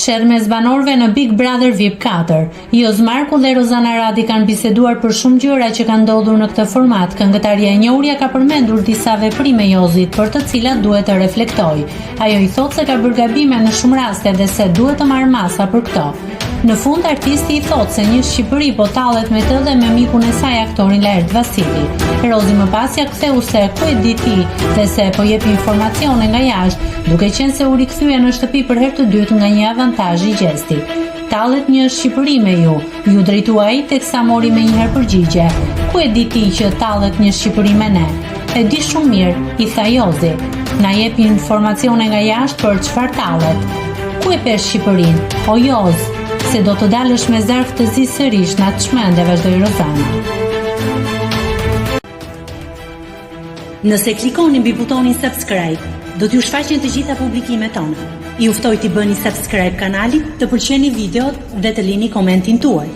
Sherr mes banorëve në Big Brother VIP 4. Joz Marku dhe Rozana Radi kanë biseduar për shumë gjëra që kanë ndodhur në këtë format. Këngëtaria e njohur ka përmendur disa veprime Jozit për të cilat duhet të reflektojë. Ajo i thotë se ka bërë gabime në shumë raste dhe se duhet të marrë masa për këto. Në fund, artisti i thotë se një Shqipëri po tallet me të dhe me mikun e saj aktorin Laert Vasili. Rozi më pas ja ktheu se ku e di ti dhe se po jep informacione nga jashtë, duke qenë se u rikthye në shtëpi për herë të dytë nga një avantazh i gjesti. Tallet një Shqipëri me ju drejtua ai teksa mori me njëherë përgjigje. Ku e di ti që tallet një Shqipëri me ne? E di shumë mirë, i tha Jozi. Na jep informacione nga jashtë për çfarë tallet. Ku e pe Shqipërinë? O Joz, se do të dalësh me zarf të zi sërish, na të shmende, vazhdoi Rozana. Nëse klikoni mbi butonin subscribe, do t'ju shfaqen të gjitha publikimet tona. Ju ftoj t'i bëni subscribe kanalit, të pëlqeni videot dhe të lini komentin tuaj.